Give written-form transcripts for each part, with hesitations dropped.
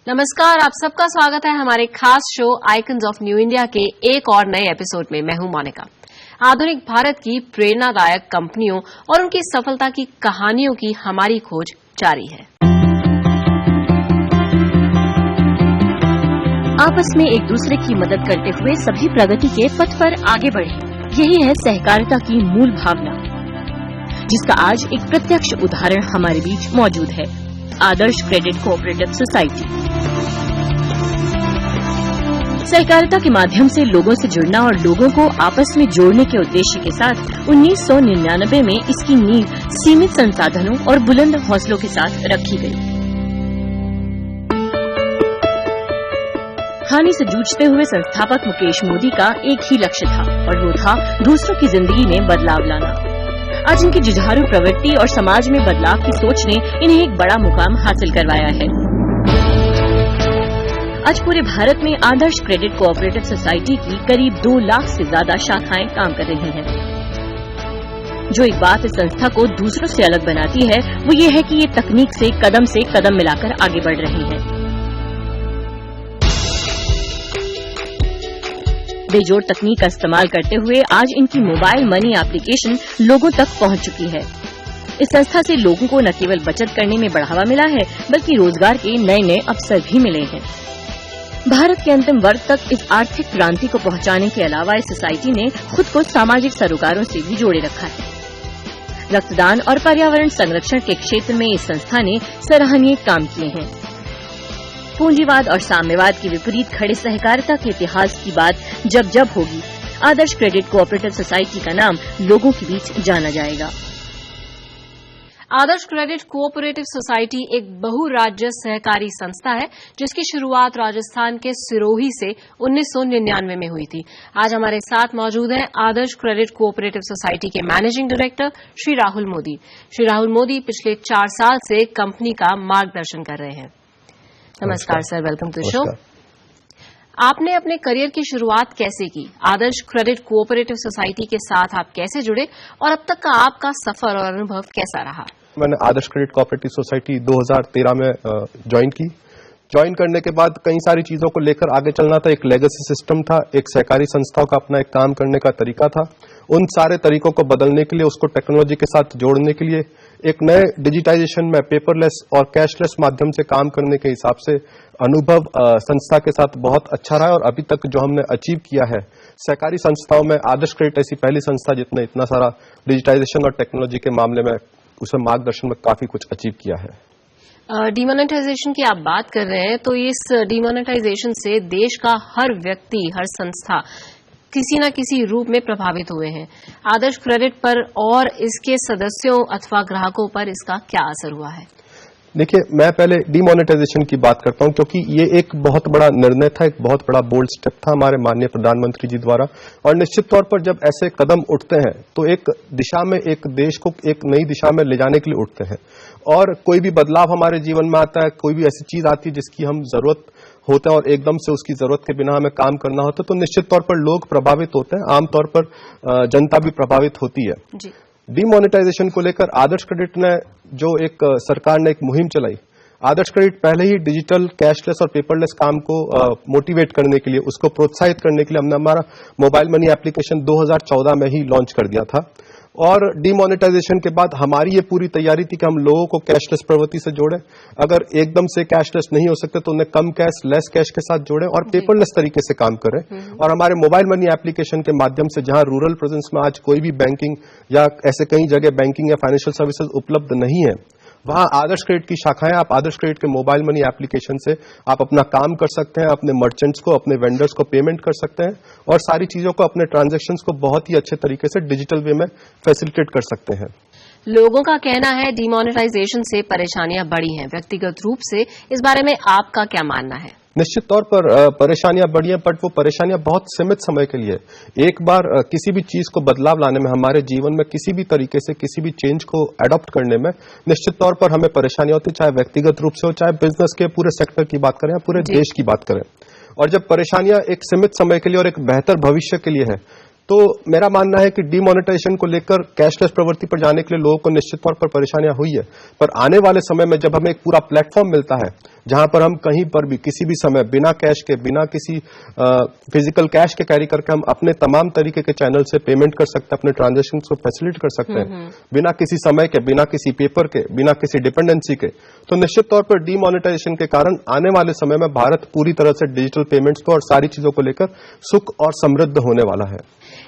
नमस्कार, आप सबका स्वागत है हमारे खास show icons of new India के एक और नए एपिसोड में। मैं हूं मोनिका। आधुनिक भारत की प्रेरणादायक कंपनियों और उनकी सफलता की कहानियों की हमारी खोज जारी है। आपस में एक दूसरे की मदद करते हुए सभी प्रगति के पथ पर आगे बढ़े, यही है सहकारिता की मूल भावना, जिसका आज एक प्रत्यक्ष उदाहरण हमारे बीच मौजूद है। आदर्श क्रेडिट कोऑपरेटिव सोसाइटी सहकारिता के माध्यम से लोगों से जुड़ना और लोगों को आपस में जोड़ने के उद्देश्य के साथ 1999 में इसकी नींव सीमित संसाधनों और बुलंद हौसलों के साथ रखी गई। हानि से जूझते हुए संस्थापक मुकेश मोदी का एक ही लक्ष्य था और वो था दूसरों की जिंदगी में बदलाव लाना। आज इनकी जुझारू प्रवृत्ति और समाज में बदलाव की सोच ने इन्हें एक बड़ा मुकाम हासिल करवाया है। आज पूरे भारत में आदर्श क्रेडिट कोऑपरेटिव सोसाइटी की करीब 2 लाख से ज्यादा शाखाएं काम कर रही हैं। जो एक बात इस संस्था को दूसरों से अलग बनाती है वो ये है कि ये तकनीक से कदम मिलाकर आगे बढ़ रही है। बेजोड़ तकनीक का इस्तेमाल करते हुए आज इनकी मोबाइल मनी एप्लीकेशन लोगों तक पहुंच चुकी है। इस संस्था से लोगों को न केवल बचत करने में बढ़ावा मिला है बल्कि रोजगार के नए नए अवसर भी मिले हैं। भारत के अंतिम वर्ग तक इस आर्थिक क्रांति को पहुंचाने के अलावा इस सोसाइटी ने खुद को सामाजिक सरोकारों से भी जोड़े रखा है। रक्तदान और पर्यावरण संरक्षण के क्षेत्र में इस संस्था ने सराहनीय काम किए हैं। पूंजीवाद और साम्यवाद के विपरीत खड़े सहकारिता के इतिहास की बात जब होगी, आदर्श क्रेडिट कोऑपरेटिव सोसाइटी का नाम लोगों के बीच जाना जाएगा। आदर्श क्रेडिट कोऑपरेटिव सोसाइटी एक बहुराज्य सहकारी संस्था है जिसकी शुरुआत राजस्थान के सिरोही से 1999 में हुई थी। आज हमारे साथ मौजूद हैं आदर्श क्रेडिट कोऑपरेटिव सोसाइटी के मैनेजिंग डायरेक्टर श्री राहुल मोदी। श्री राहुल मोदी पिछले 4 साल से कंपनी का मार्गदर्शन कर रहे हैं। नमस्कार सर, वेलकम टू शो। आपने अपने करियर की शुरुआत कैसे की? आदर्श क्रेडिट कोऑपरेटिव सोसाइटी के साथ आप कैसे जुड़े और अब तक का आपका सफर और अनुभव कैसा रहा? मैंने आदर्श क्रेडिट कोऑपरेटिव सोसाइटी 2013 में ज्वाइन की। ज्वाइन करने के बाद कई सारी चीजों को लेकर आगे चलना था। एक लेगेसी सिस्टम था, एक सहकारी संस्थाओं का अपना एक काम करने का तरीका था। उन सारे तरीकों को बदलने के लिए, उसको टेक्नोलॉजी के साथ जोड़ने के लिए एक नए डिजिटाइजेशन में पेपरलेस और कैशलेस माध्यम से काम करने के हिसाब से अनुभव संस्था के साथ बहुत अच्छा रहा है। और अभी तक जो हमने अचीव किया है सहकारी संस्थाओं में, आदर्श क्रेडिट ऐसी पहली संस्था जिसने इतना सारा डिजिटाइजेशन और टेक्नोलॉजी के मामले में उसे मार्गदर्शन में काफी कुछ अचीव किया है। डिमोनेटाइजेशन की आप बात कर रहे हैं तो इस डिमोनेटाइजेशन से देश का हर व्यक्ति, हर संस्था किसी न किसी रूप में प्रभावित हुए हैं। आदर्श क्रेडिट पर और इसके सदस्यों अथवा ग्राहकों पर इसका क्या असर हुआ है? देखिए, मैं पहले डिमोनेटाइजेशन की बात करता हूं क्योंकि ये एक बहुत बड़ा निर्णय था, एक बहुत बड़ा बोल्ड स्टेप था हमारे माननीय प्रधानमंत्री जी द्वारा। और निश्चित तौर पर जब ऐसे कदम उठते हैं तो एक दिशा में, एक देश को एक नई दिशा में ले जाने के लिए उठते हैं। और कोई भी बदलाव हमारे जीवन में आता है, कोई भी ऐसी चीज आती है जिसकी हम जरूरत होता है और एकदम से उसकी जरूरत के बिना हमें काम करना होता है तो निश्चित तौर पर लोग प्रभावित होते हैं, आमतौर पर जनता भी प्रभावित होती है। जी। डिमोनेटाइजेशन को लेकर आदर्श क्रेडिट ने जो एक सरकार ने एक मुहिम चलाई, आदर्श क्रेडिट पहले ही डिजिटल, कैशलेस और पेपरलेस काम को मोटिवेट करने के लिए, उसको प्रोत्साहित करने के लिए हमने हमारा मोबाइल मनी एप्लीकेशन 2014 में ही लॉन्च कर दिया था। और डिमोनेटाइजेशन के बाद हमारी ये पूरी तैयारी थी कि हम लोगों को कैशलेस प्रवृत्ति से जोड़ें। अगर एकदम से कैशलेस नहीं हो सकते तो उन्हें कम कैश, लेस कैश के साथ जोड़ें और पेपरलेस तरीके से काम करें। और हमारे मोबाइल मनी एप्लीकेशन के माध्यम से जहां रूरल प्रेजेंस में आज कोई भी बैंकिंग या ऐसे कई जगह बैंकिंग या फाइनेंशियल सर्विसेज उपलब्ध नहीं है, वहां आदर्श क्रेडिट की शाखाएं, आप आदर्श क्रेडिट के मोबाइल मनी एप्लीकेशन से आप अपना काम कर सकते हैं, अपने मर्चेंट्स को, अपने वेंडर्स को पेमेंट कर सकते हैं और सारी चीजों को, अपने ट्रांजैक्शंस को बहुत ही अच्छे तरीके से डिजिटल वे में फैसिलिटेट कर सकते हैं। लोगों का कहना है डिमोनेटाइजेशन से परेशानियां बढ़ी हैं। व्यक्तिगत रूप से इस बारे में आपका क्या मानना है? निश्चित तौर पर परेशानियां बढ़ी हैं, बट वो परेशानियां बहुत सीमित समय के लिए। एक बार किसी भी चीज को बदलाव लाने में, हमारे जीवन में किसी भी तरीके से किसी भी चेंज को अडॉप्ट करने में निश्चित तौर पर हमें परेशानियां होती, चाहे व्यक्तिगत रूप से हो, चाहे बिजनेस के पूरे सेक्टर की बात करें या पूरे देश की बात करें। और जब परेशानियां एक सीमित समय के लिए और एक बेहतर भविष्य के लिए है तो मेरा मानना है कि डिमोनेटाइजेशन को लेकर कैशलेस प्रवृत्ति पर जाने के लिए लोगों को निश्चित तौर पर परेशानियां हुई है, पर आने वाले समय में जब हमें एक पूरा प्लेटफॉर्म मिलता है जहां पर हम कहीं पर भी किसी भी समय बिना कैश के, बिना किसी फिजिकल कैश के कैरी करके हम अपने तमाम तरीके के चैनल से पेमेंट कर सकते हैं, अपने ट्रांजेक्शन को फैसिलिटेट कर सकते हैं बिना किसी समय के, बिना किसी पेपर के, बिना किसी डिपेंडेंसी के। तो निश्चित तौर पर डीमोनेटाइजेशन के कारण आने वाले समय में भारत पूरी तरह से डिजिटल पेमेंट्स को और सारी चीजों को लेकर सुख और समृद्ध होने वाला है।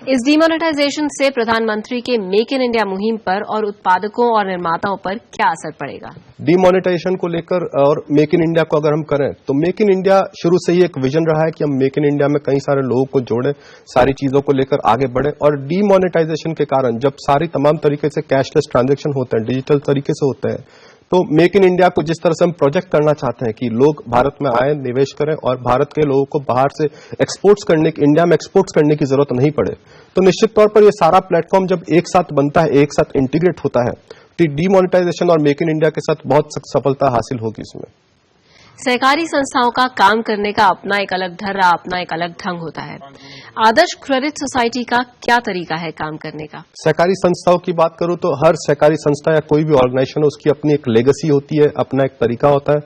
इस डीमोनेटाइजेशन से प्रधानमंत्री के मेक इन इंडिया मुहिम पर और उत्पादकों और निर्माताओं पर क्या असर पड़ेगा? डीमोनेटाइजेशन को लेकर और मेक इन इंडिया को अगर हम करें तो मेक इन इंडिया शुरू से ही एक विजन रहा है कि हम मेक इन इंडिया में कई सारे लोगों को जोड़ें, सारी चीजों को लेकर आगे बढ़े। और डीमोनेटाइजेशन के कारण जब सारी तमाम तरीके से कैशलेस ट्रांजैक्शन होते हैं, डिजिटल तरीके से होते हैं, तो मेक इन इंडिया को जिस तरह से हम प्रोजेक्ट करना चाहते हैं कि लोग भारत में आए, निवेश करें और भारत के लोगों को बाहर से एक्सपोर्ट्स करने की, इंडिया में एक्सपोर्ट्स करने की जरूरत नहीं पड़े, तो निश्चित तौर पर यह सारा प्लेटफॉर्म जब एक साथ बनता है, एक साथ इंटीग्रेट होता है, तो डीमोनेटाइजेशन और मेक इन इंडिया के साथ बहुत सफलता हासिल होगी इसमें। सहकारी संस्थाओं का काम करने का अपना एक अलग ढर्रा, अपना एक अलग ढंग होता है। आदर्श क्रेडिट सोसाइटी का क्या तरीका है काम करने का? सहकारी संस्थाओं की बात करूं तो हर सहकारी संस्था या कोई भी ऑर्गेनाइजेशन है उसकी अपनी एक लेगेसी होती है, अपना एक तरीका होता है।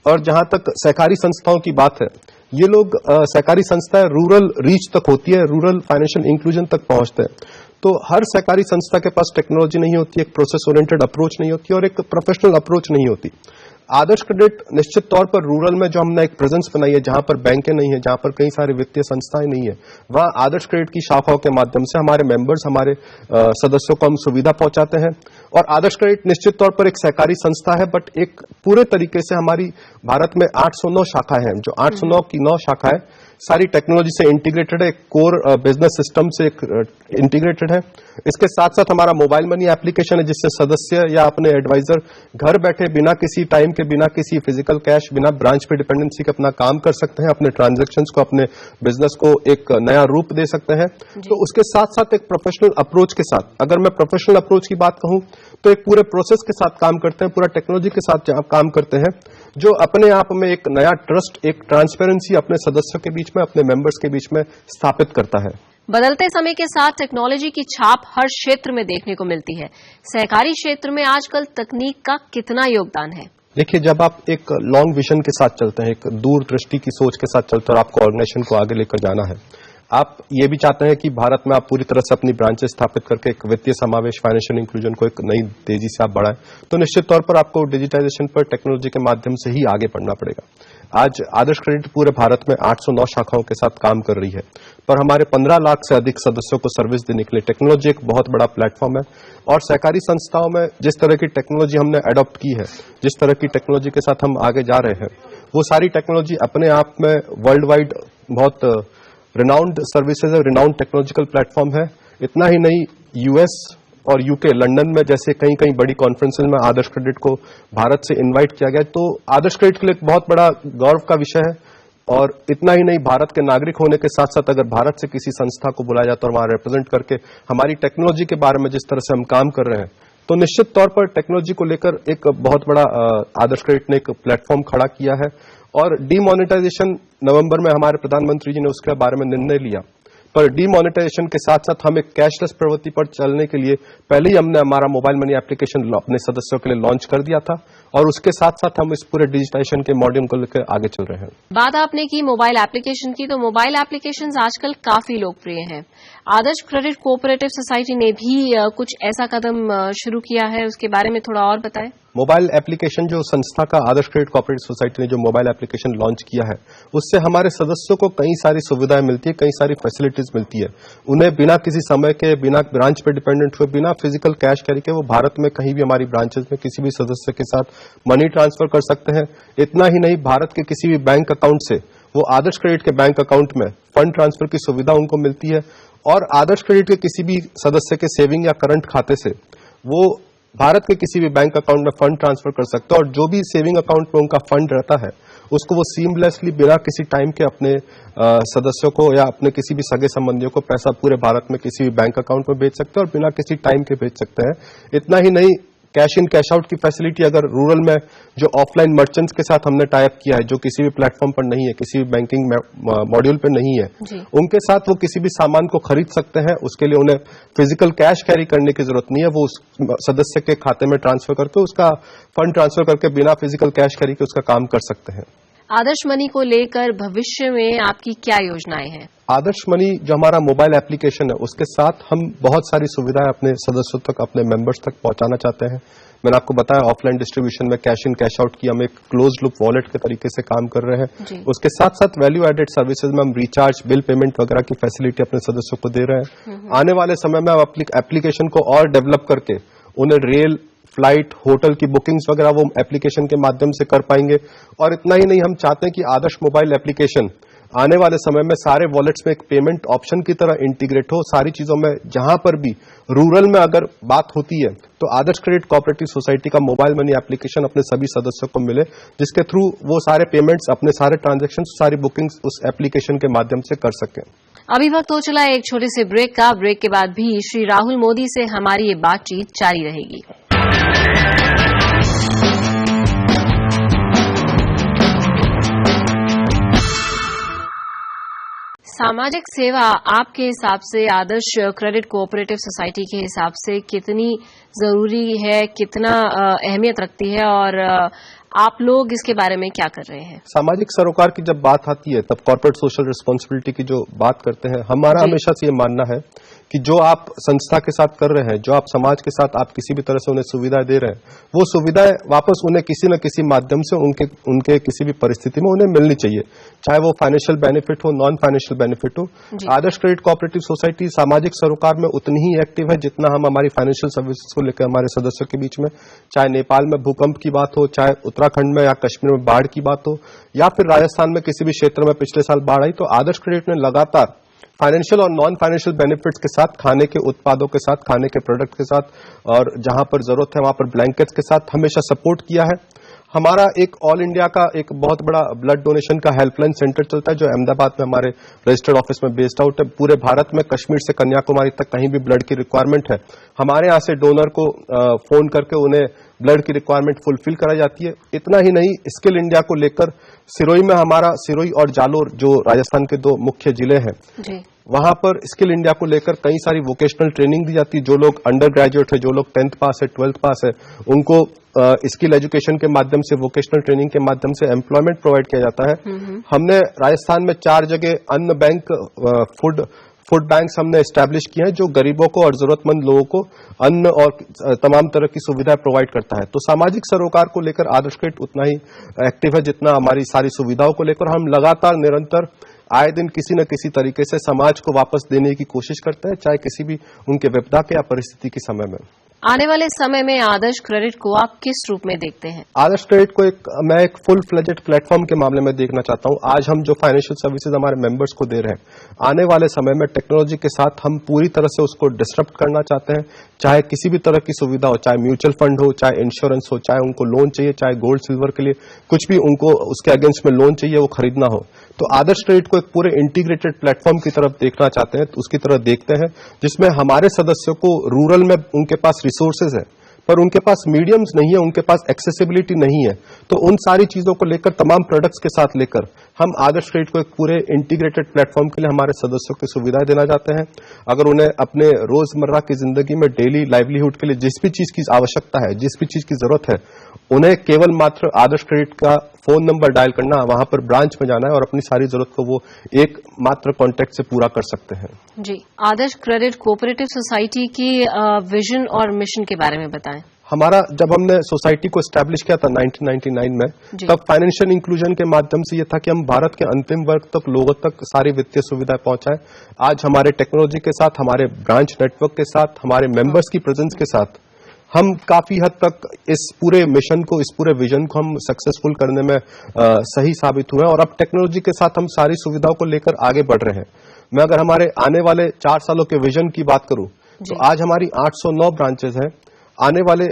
और जहां तक सहकारी संस्थाओं की बात है, ये लोग सहकारी संस्थाएं रूरल रीच तक होती है, रूरल फाइनेंशियल इंक्लूजन तक पहुंचते हैं। तो हर सहकारी संस्था के पास टेक्नोलॉजी नहीं होती, एक प्रोसेस ओरिएंटेड अप्रोच नहीं होती और एक प्रोफेशनल अप्रोच नहीं होती। आदर्श क्रेडिट निश्चित तौर पर रूरल में जो हमने एक प्रेजेंस बनाई है, जहां पर बैंकें नहीं है, जहां पर कई सारी वित्तीय संस्थाएं नहीं है, वहां आदर्श क्रेडिट की शाखाओं के माध्यम से हमारे मेंबर्स, हमारे सदस्यों को हम सुविधा पहुंचाते हैं। और आदर्श क्रेडिट निश्चित तौर पर एक सहकारी संस्था है, बट एक पूरे तरीके से हमारी भारत में 809 शाखाएं हैं, जो 809 की 9 शाखाएं सारी टेक्नोलॉजी से इंटीग्रेटेड है, कोर बिजनेस सिस्टम से इंटीग्रेटेड है। इसके साथ साथ हमारा मोबाइल मनी एप्लीकेशन है, जिससे सदस्य या अपने एडवाइजर घर बैठे बिना किसी टाइम के, बिना किसी फिजिकल कैश, बिना ब्रांच पे डिपेंडेंसी के अपना काम कर सकते हैं, अपने ट्रांजैक्शंस को, अपने बिजनेस को एक नया रूप दे सकते हैं। तो उसके साथ साथ एक प्रोफेशनल अप्रोच के साथ, अगर मैं प्रोफेशनल अप्रोच की बात कहूं तो एक पूरे प्रोसेस के साथ काम करते हैं, पूरा टेक्नोलॉजी के साथ काम करते हैं, जो अपने आप में एक नया ट्रस्ट, एक ट्रांसपेरेंसी अपने सदस्यों के बीच में, अपने मेंबर्स के बीच में स्थापित करता है। बदलते समय के साथ टेक्नोलॉजी की छाप हर क्षेत्र में देखने को मिलती है। सहकारी क्षेत्र में आजकल तकनीक का कितना योगदान है? देखिए, जब आप एक लॉन्ग विजन के साथ चलते हैं, एक दूरदृष्टि की सोच के साथ चलते हैं और आपको ऑर्गेनाइजेशन को आगे लेकर जाना है, आप ये भी चाहते हैं कि भारत में आप पूरी तरह से अपनी ब्रांचेस स्थापित करके एक वित्तीय समावेश, फाइनेंशियल इंक्लूजन को एक नई तेजी से आप बढ़ाएं, तो निश्चित तौर पर आपको डिजिटाइजेशन पर टेक्नोलॉजी के माध्यम से ही आगे बढ़ना पड़ेगा। आज आदर्श क्रेडिट पूरे भारत में 809 शाखाओं के साथ काम कर रही है, पर हमारे 15 लाख से अधिक सदस्यों को सर्विस देने के लिए टेक्नोलॉजी एक बहुत बड़ा प्लेटफॉर्म है। और सहकारी संस्थाओं में जिस तरह की टेक्नोलॉजी हमने अडॉप्ट की है, जिस तरह की टेक्नोलॉजी के साथ हम आगे जा रहे हैं, वो सारी टेक्नोलॉजी अपने आप में वर्ल्ड वाइड बहुत रिनाउंड सर्विसेज है, रिनाउंड टेक्नोलॉजिकल प्लेटफॉर्म है। इतना ही नहीं, यूएस और यूके, लंदन में जैसे कई कई बड़ी कॉन्फ्रेंसेज में आदर्श क्रेडिट को भारत से इनवाइट किया गया, तो आदर्श क्रेडिट के लिए एक बहुत बड़ा गौरव का विषय है। और इतना ही नहीं, भारत के नागरिक होने के साथ साथ अगर भारत से किसी संस्था को बुलाया जाता है और वहां रिप्रेजेंट करके हमारी टेक्नोलॉजी के बारे में जिस तरह से हम काम कर रहे हैं, तो निश्चित तौर पर टेक्नोलॉजी को लेकर एक बहुत बड़ा आदर्श क्रेडिट ने एक प्लेटफॉर्म खड़ा किया है। और डीमोनेटाइजेशन नवंबर में हमारे प्रधानमंत्री जी ने उसके बारे में निर्णय लिया, पर डीमोनेटाइजेशन के साथ साथ हम एक कैशलेस प्रवृत्ति पर चलने के लिए पहले ही हमने हमारा मोबाइल मनी एप्लीकेशन अपने सदस्यों के लिए लॉन्च कर दिया था, और उसके साथ साथ हम इस पूरे डिजिटाइजेशन के मॉड्यूल को लेकर आगे चल रहे हैं। बात आपने की मोबाइल एप्लीकेशन की, तो मोबाइल एप्लीकेशंस आजकल काफी लोकप्रिय हैं। आदर्श क्रेडिट कोऑपरेटिव सोसाइटी ने भी कुछ ऐसा कदम शुरू किया है, उसके बारे में थोड़ा और बताएं। मोबाइल एप्लीकेशन, जो संस्था का आदर्श क्रेडिट कोऑपरेटिव सोसाइटी ने जो मोबाइल एप्लीकेशन लॉन्च किया है, उससे हमारे सदस्यों को कई सारी सुविधाएं मिलती है, कई सारी फैसिलिटीज मिलती है। उन्हें बिना किसी समय के, बिना ब्रांच पे डिपेंडेंट हुए, बिना फिजिकल कैश कैरी के वो भारत में कहीं भी हमारी ब्रांचेस में किसी भी सदस्य के साथ मनी ट्रांसफर कर सकते हैं। इतना ही नहीं, भारत के किसी भी बैंक अकाउंट से वो आदर्श क्रेडिट के बैंक अकाउंट में फंड ट्रांसफर की सुविधा उनको मिलती है। और आदर्श क्रेडिट के किसी भी सदस्य के सेविंग या करंट खाते से वो भारत के किसी भी बैंक अकाउंट में फंड ट्रांसफर कर सकते हैं, और जो भी सेविंग अकाउंट में उनका फंड रहता है उसको वो सीमलेसली बिना किसी टाइम के अपने सदस्यों को या अपने किसी भी सगे संबंधियों को पैसा पूरे भारत में किसी भी बैंक अकाउंट में भेज सकते हैं और बिना किसी टाइम के भेज सकते हैं। इतना ही नहीं, कैश इन कैश आउट की फैसिलिटी अगर रूरल में जो ऑफलाइन मर्चेंट्स के साथ हमने टाई अप किया है, जो किसी भी प्लेटफॉर्म पर नहीं है, किसी भी बैंकिंग मॉड्यूल पर नहीं है, उनके साथ वो किसी भी सामान को खरीद सकते हैं। उसके लिए उन्हें फिजिकल कैश कैरी करने की जरूरत नहीं है, वो उस सदस्य के खाते में ट्रांसफर करके उसका फंड ट्रांसफर करके बिना फिजिकल कैश कैरी के उसका काम कर सकते हैं। आदर्श मनी को लेकर भविष्य में आपकी क्या योजनाएं हैं? आदर्श मनी जो हमारा मोबाइल एप्लीकेशन है, उसके साथ हम बहुत सारी सुविधाएं अपने सदस्यों तक, अपने मेंबर्स तक पहुंचाना चाहते हैं। मैंने आपको बताया ऑफलाइन डिस्ट्रीब्यूशन में कैश इन कैश आउट की हम एक क्लोज लूप वॉलेट के तरीके से काम कर रहे हैं। उसके साथ साथ वैल्यू एडेड सर्विसेज में हम रिचार्ज, बिल पेमेंट वगैरह की फैसिलिटी अपने सदस्यों को दे रहे हैं। आने वाले समय में हम एप्लीकेशन को और डेवलप करके उन्हें रेल, फ्लाइट, होटल की बुकिंग्स वगैरह वो एप्लीकेशन के माध्यम से कर पाएंगे। और इतना ही नहीं, हम चाहते हैं कि आदर्श मोबाइल एप्लीकेशन आने वाले समय में सारे वॉलेट्स में एक पेमेंट ऑप्शन की तरह इंटीग्रेट हो। सारी चीजों में जहां पर भी रूरल में अगर बात होती है तो आदर्श क्रेडिट कोऑपरेटिव सोसाइटी का मोबाइल मनी एप्लीकेशन अपने सभी सदस्यों को मिले, जिसके थ्रू वो सारे पेमेंट्स, अपने सारे ट्रांजैक्शन, सारी बुकिंग्स उस एप्लीकेशन के माध्यम से कर सकें। अभी वक्त हो चला एक छोटे से ब्रेक का। ब्रेक के बाद भी श्री राहुल मोदी से हमारी ये बातचीत जारी रहेगी। सामाजिक सेवा आपके हिसाब से आदर्श क्रेडिट कोऑपरेटिव सोसाइटी के हिसाब से कितनी जरूरी है, कितना अहमियत रखती है और आप लोग इसके बारे में क्या कर रहे हैं? सामाजिक सरोकार की जब बात आती है तब कॉर्पोरेट सोशल रिस्पांसिबिलिटी की जो बात करते हैं, हमारा हमेशा से ये मानना है कि जो आप संस्था के साथ कर रहे हैं, जो आप समाज के साथ आप किसी भी तरह से उन्हें सुविधाएं दे रहे हैं, वो सुविधाएं वापस उन्हें किसी न किसी माध्यम से उनके किसी भी परिस्थिति में उन्हें मिलनी चाहिए, चाहे वो फाइनेंशियल बेनिफिट हो, नॉन फाइनेंशियल बेनिफिट हो। आदर्श क्रेडिट कोऑपरेटिव सोसाइटी सामाजिक सरोकार में उतनी ही एक्टिव है जितना हम हमारी फाइनेंशियल सर्विसेज को लेकर हमारे सदस्यों के बीच में, चाहे नेपाल में भूकंप की बात हो, चाहे उत्तराखंड में या कश्मीर में बाढ़ की बात हो, या फिर राजस्थान में किसी भी क्षेत्र में पिछले साल बाढ़ आई, तो आदर्श क्रेडिट ने लगातार फाइनेंशियल और नॉन फाइनेंशियल बेनिफिट्स के साथ, खाने के उत्पादों के साथ, खाने के प्रोडक्ट के साथ, और जहां पर जरूरत है वहां पर ब्लैंकेट्स के साथ हमेशा सपोर्ट किया है। हमारा एक ऑल इंडिया का एक बहुत बड़ा ब्लड डोनेशन का हेल्पलाइन सेंटर चलता है जो अहमदाबाद में हमारे रजिस्टर्ड ऑफिस में बेस्ड आउट है। पूरे भारत में कश्मीर से कन्याकुमारी तक कहीं भी ब्लड की रिक्वायरमेंट है, हमारे यहां से डोनर को फोन करके उन्हें ब्लड की रिक्वायरमेंट फुलफिल कराई जाती है। इतना ही नहीं, स्किल इंडिया को लेकर सिरोही में हमारा, सिरोही और जालोर जो राजस्थान के दो मुख्य जिले हैं, वहां पर स्किल इंडिया को लेकर कई सारी वोकेशनल ट्रेनिंग दी जाती है। जो लोग अंडर ग्रेजुएट है, जो लोग 10th पास है, 12th पास है, उनको स्किल एजुकेशन के माध्यम से, वोकेशनल ट्रेनिंग के माध्यम से एम्प्लॉयमेंट प्रोवाइड किया जाता है। हमने राजस्थान में 4 जगह अन्न बैंक, फूड बैंक्स हमने एस्टैब्लिश किए हैं जो गरीबों को और जरूरतमंद लोगों को अन्न और तमाम तरह की सुविधाएं प्रोवाइड करता है। तो सामाजिक सरोकार को लेकर आदर्श क्रेडिट उतना ही एक्टिव है जितना हमारी सारी सुविधाओं को लेकर। हम लगातार निरंतर आए दिन किसी न किसी तरीके से समाज को वापस देने की कोशिश करते हैं, चाहे किसी भी उनके विपदा के या परिस्थिति के समय में। आने वाले समय में आदर्श क्रेडिट को आप किस रूप में देखते हैं? आदर्श क्रेडिट को मैं एक फुल फ्लेजेड प्लेटफॉर्म के मामले में देखना चाहता हूं। आज हम जो फाइनेंशियल सर्विसेज हमारे मेंबर्स को दे रहे हैं, आने वाले समय में टेक्नोलॉजी के साथ हम पूरी तरह से उसको डिस्टर्ब करना चाहते हैं। चाहे किसी भी तरह की सुविधा हो, चाहे म्यूचुअल फंड हो, चाहे इंश्योरेंस हो, चाहे उनको लोन चाहिए, चाहे गोल्ड सिल्वर के लिए कुछ भी उनको उसके अगेंस्ट में लोन चाहिए, वो खरीदना हो, तो आदर्श क्रेडिट को एक पूरे इंटीग्रेटेड प्लेटफॉर्म की तरफ देखना चाहते हैं, तो उसकी तरफ देखते हैं जिसमें हमारे सदस्यों को रूरल में उनके पास रिसोर्सेज है पर उनके पास मीडियम्स नहीं है, उनके पास एक्सेसिबिलिटी नहीं है, तो उन सारी चीजों को लेकर, तमाम प्रोडक्ट्स के साथ लेकर हम आदर्श क्रेडिट को एक पूरे इंटीग्रेटेड प्लेटफॉर्म के लिए हमारे सदस्यों को सुविधाएं देना चाहते हैं। अगर उन्हें अपने रोजमर्रा की जिंदगी में डेली लाइवलीहुड के लिए जिस भी चीज की आवश्यकता है, जिस भी चीज की जरूरत है, उन्हें केवल मात्र आदर्श क्रेडिट का फोन नंबर डायल करना, वहां पर ब्रांच में जाना है और अपनी सारी जरूरत को वो एक मात्र कॉन्टैक्ट से पूरा कर सकते हैं। जी, आदर्श क्रेडिट कोऑपरेटिव सोसाइटी की विजन और मिशन के बारे में बताएं। हमारा जब हमने सोसाइटी को एस्टैब्लिश किया था 1999 में, तब फाइनेंशियल इंक्लूजन के माध्यम से ये था कि हम भारत के अंतिम वर्ग तक, लोगों तक सारी वित्तीय सुविधाएं पहुंचाएं। आज हमारे टेक्नोलॉजी के साथ, हमारे ब्रांच नेटवर्क के साथ, हमारे मेंबर्स की प्रेजेंस के साथ हम काफी हद तक इस पूरे मिशन को, इस पूरे विजन को हम सक्सेसफुल करने में सही साबित हुए हैं और अब टेक्नोलॉजी के साथ हम सारी सुविधाओं को लेकर आगे बढ़ रहे हैं। मैं अगर हमारे आने वाले 4 सालों के विजन की बात करूं तो आज हमारी 809 ब्रांचेस हैं। आने वाले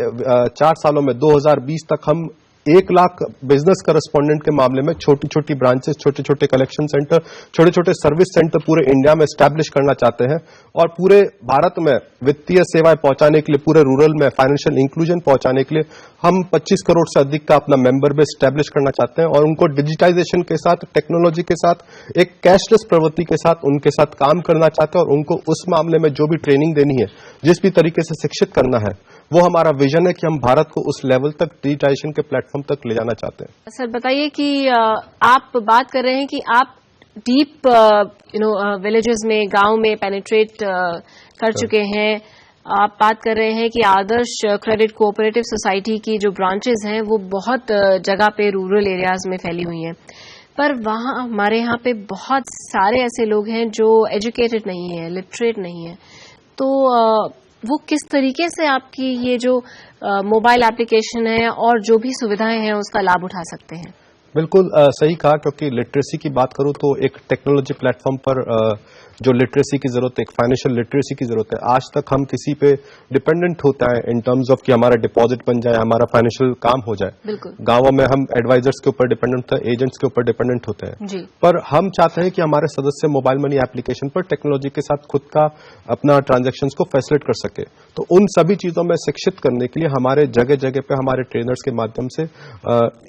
4 सालों में 2020 तक हम 1 लाख बिजनेस करस्पॉन्डेंट के मामले में छोटी छोटी ब्रांचेस, छोटे छोटे कलेक्शन सेंटर, छोटे छोटे सर्विस सेंटर पूरे इंडिया में एस्टैब्लिश करना चाहते हैं और पूरे भारत में वित्तीय सेवाएं पहुंचाने के लिए, पूरे रूरल में फाइनेंशियल इंक्लूजन पहुंचाने के लिए हम 25 करोड़ से अधिक का अपना मेंबर बेस एस्टैब्लिश करना चाहते हैं और उनको डिजिटाइजेशन के साथ, टेक्नोलॉजी के साथ, एक कैशलेस प्रवृत्ति के साथ उनके साथ काम करना चाहते हैं और उनको उस मामले में जो भी ट्रेनिंग देनी है, जिस भी तरीके से शिक्षित करना है, वो हमारा विजन है कि हम भारत को उस लेवल तक, डिजिटाइजेशन के प्लेटफॉर्म तक ले जाना चाहते हैं। सर बताइए कि आप बात कर रहे हैं कि आप डीप विलेजेस में, गांव में पेनिट्रेट कर चुके हैं। आप बात कर रहे हैं कि आदर्श क्रेडिट कोऑपरेटिव सोसाइटी की जो ब्रांचेस हैं वो बहुत जगह पे रूरल एरियाज में फैली हुई हैं, पर वहाँ हमारे यहाँ पे बहुत सारे ऐसे लोग हैं जो एजुकेटेड नहीं है, लिटरेट नहीं है, तो वो किस तरीके से आपकी ये जो मोबाइल एप्लीकेशन है और जो भी सुविधाएं हैं उसका लाभ उठा सकते हैं? बिल्कुल सही कहा, क्योंकि लिटरेसी की बात करूं तो एक टेक्नोलॉजी प्लेटफॉर्म पर जो लिटरेसी की जरूरत है, एक फाइनेंशियल लिटरेसी की जरूरत है। आज तक हम किसी पे डिपेंडेंट होता है इन टर्म्स ऑफ कि हमारा डिपॉजिट बन जाए, हमारा फाइनेंशियल काम हो जाए। गांवों में हम एडवाइजर्स के ऊपर डिपेंडेंट होते हैं, एजेंट्स के ऊपर डिपेंडेंट होते हैं, पर हम चाहते हैं कि हमारे सदस्य मोबाइल मनी एप्लीकेशन पर टेक्नोलॉजी के साथ खुद का अपना ट्रांजेक्शन्स को फैसिलिटेट कर सके। तो उन सभी चीजों में शिक्षित करने के लिए हमारे जगह जगह पे हमारे ट्रेनर्स के माध्यम से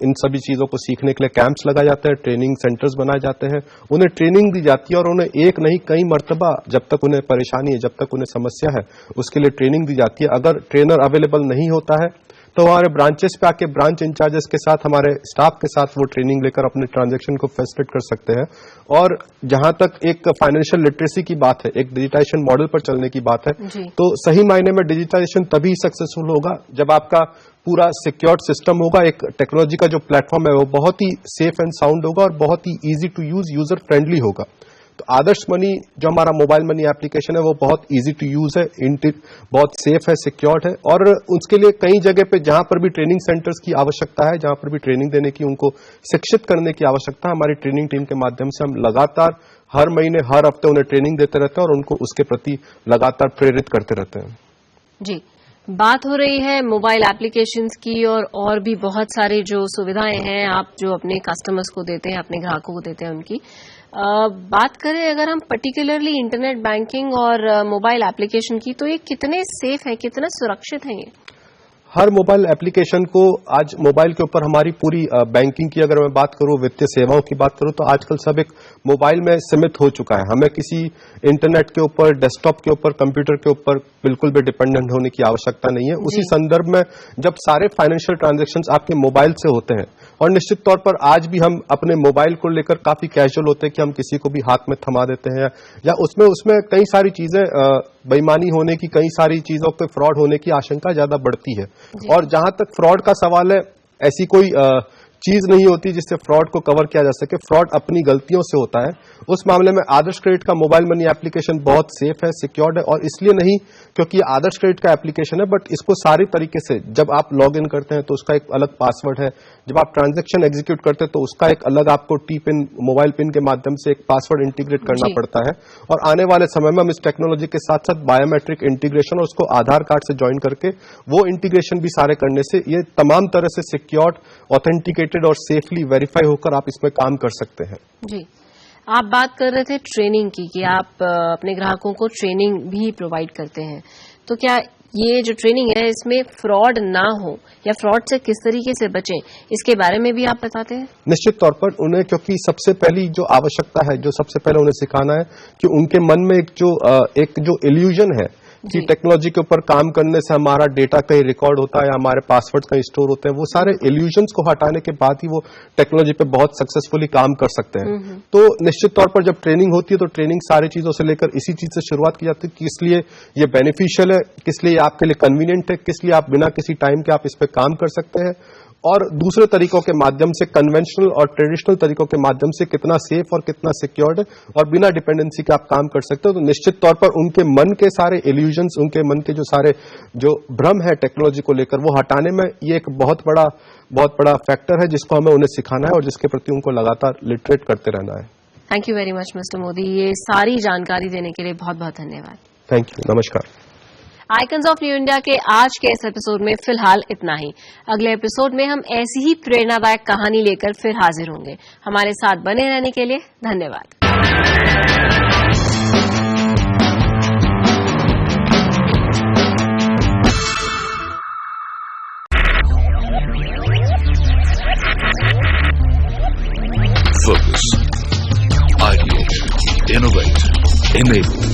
इन सभी चीजों को सीखने के लिए कैंप्स लगाए जाते हैं, ट्रेनिंग सेंटर्स बनाए जाते हैं, उन्हें ट्रेनिंग दी जाती है और उन्हें एक नहीं कई मर्तबा जब तक उन्हें परेशानी है, जब तक उन्हें समस्या है, उसके लिए ट्रेनिंग दी जाती है। अगर ट्रेनर अवेलेबल नहीं होता है तो हमारे ब्रांचेस पे आके ब्रांच इंचार्जेस के साथ, हमारे स्टाफ के साथ वो ट्रेनिंग लेकर अपने ट्रांजैक्शन को फैसिलिटेट कर सकते हैं। और जहां तक एक फाइनेंशियल लिटरेसी की बात है, एक डिजिटाइजेशन मॉडल पर चलने की बात है, तो सही मायने में डिजिटाइजेशन तभी सक्सेसफुल होगा जब आपका पूरा सिक्योर्ड सिस्टम होगा, एक टेक्नोलॉजी का जो प्लेटफॉर्म है वो बहुत ही सेफ एंड साउंड होगा और बहुत ही easy to use, user friendly होगा। तो आदर्श मनी जो हमारा मोबाइल मनी एप्लीकेशन है वो बहुत इजी टू यूज है, बहुत सेफ है, सिक्योर्ड है और उसके लिए कई जगह पे जहां पर भी ट्रेनिंग सेंटर्स की आवश्यकता है, जहां पर भी ट्रेनिंग देने की, उनको शिक्षित करने की आवश्यकता है, हमारी ट्रेनिंग टीम के माध्यम से हम लगातार हर महीने, हर हफ्ते उन्हें ट्रेनिंग देते रहते हैं और उनको उसके प्रति लगातार प्रेरित करते रहते हैं। जी, बात हो रही है मोबाइल एप्लीकेशंस की और भी बहुत सारी जो सुविधाएं हैं आप जो अपने कस्टमर्स को देते हैं, अपने ग्राहकों को देते हैं उनकी। बात करें अगर हम पर्टिकुलरली इंटरनेट बैंकिंग और मोबाइल एप्लीकेशन की, तो ये कितने सेफ है, कितना सुरक्षित है ये? हर मोबाइल एप्लीकेशन को आज मोबाइल के ऊपर हमारी पूरी बैंकिंग की अगर मैं बात करूं, वित्तीय सेवाओं की बात करूं, तो आजकल सब एक मोबाइल में सीमित हो चुका है। हमें किसी इंटरनेट के ऊपर, डेस्कटॉप के ऊपर, कंप्यूटर के ऊपर बिल्कुल भी डिपेंडेंट होने की आवश्यकता नहीं है। उसी संदर्भ में जब सारे फाइनेंशियल ट्रांजैक्शंस आपके मोबाइल से होते हैं और निश्चित तौर पर आज भी हम अपने मोबाइल को लेकर काफी कैजुअल होते हैं कि हम किसी को भी हाथ में थमा देते हैं या उसमें कई सारी चीजें बेईमानी होने की, कई सारी चीजों पे फ्रॉड होने की आशंका ज्यादा बढ़ती है। और जहां तक फ्रॉड का सवाल है, ऐसी कोई चीज नहीं होती जिससे फ्रॉड को कवर किया जा सके। फ्रॉड अपनी गलतियों से होता है। उस मामले में आदर्श क्रेडिट का मोबाइल मनी एप्लीकेशन बहुत सेफ है, सिक्योर्ड है और इसलिए नहीं क्योंकि ये आदर्श क्रेडिट का एप्लीकेशन है, बट इसको सारी तरीके से जब आप लॉग इन करते हैं तो उसका एक अलग पासवर्ड है, जब आप ट्रांजैक्शन एग्जीक्यूट करते हैं तो उसका एक अलग आपको टी पिन, मोबाइल पिन के माध्यम से एक पासवर्ड इंटीग्रेट करना पड़ता है। और आने वाले समय में हम इस टेक्नोलॉजी के साथ साथ बायोमेट्रिक इंटीग्रेशन और उसको आधार कार्ड से ज्वाइन करके वो इंटीग्रेशन भी सारे करने से ये तमाम तरह से सिक्योर्ड, ऑथेंटिकेटेड और सेफली वेरीफाई होकर आप इसमें काम कर सकते हैं। जी, आप बात कर रहे थे ट्रेनिंग की कि आप अपने ग्राहकों को ट्रेनिंग भी प्रोवाइड करते हैं, तो क्या ये जो ट्रेनिंग है इसमें फ्रॉड ना हो या फ्रॉड से किस तरीके से बचें, इसके बारे में भी आप बताते हैं? निश्चित तौर पर उन्हें, क्योंकि सबसे पहली जो आवश्यकता है, जो सबसे पहले उन्हें सिखाना है कि उनके मन में एक जो इल्यूजन है कि टेक्नोलॉजी के ऊपर काम करने से हमारा डेटा कहीं रिकॉर्ड होता है, हमारे पासवर्ड कहीं स्टोर होते हैं, वो सारे इल्यूजन्स को हटाने के बाद ही वो टेक्नोलॉजी पे बहुत सक्सेसफुली काम कर सकते हैं। तो निश्चित तौर पर जब ट्रेनिंग होती है तो ट्रेनिंग सारी चीजों से लेकर इसी चीज से शुरुआत की जाती है कि किस लिए ये बेनिफिशियल है, किस लिए आपके लिए कन्वीनियंट है, किस लिए आप बिना किसी टाइम के आप इस पर काम कर सकते हैं और दूसरे तरीकों के माध्यम से, कन्वेंशनल और ट्रेडिशनल तरीकों के माध्यम से कितना सेफ और कितना सिक्योर्ड है और बिना डिपेंडेंसी के आप काम कर सकते हो। तो निश्चित तौर पर उनके मन के सारे इल्यूजन्स, उनके मन के जो भ्रम है टेक्नोलॉजी को लेकर, वो हटाने में ये एक बहुत बड़ा फैक्टर है जिसको हमें उन्हें सिखाना है और जिसके प्रति उनको लगातार लिटरेट करते रहना है। Thank you very much mister Modi, ये सारी जानकारी देने के लिए बहुत बहुत धन्यवाद। थैंक यू, नमस्कार। आइकन्स ऑफ न्यू इंडिया के आज के इस एपिसोड में फिलहाल इतना ही। अगले एपिसोड में हम ऐसी ही प्रेरणादायक कहानी लेकर फिर हाजिर होंगे। हमारे साथ बने रहने के लिए धन्यवाद। Focus, ideate, innovate, enable.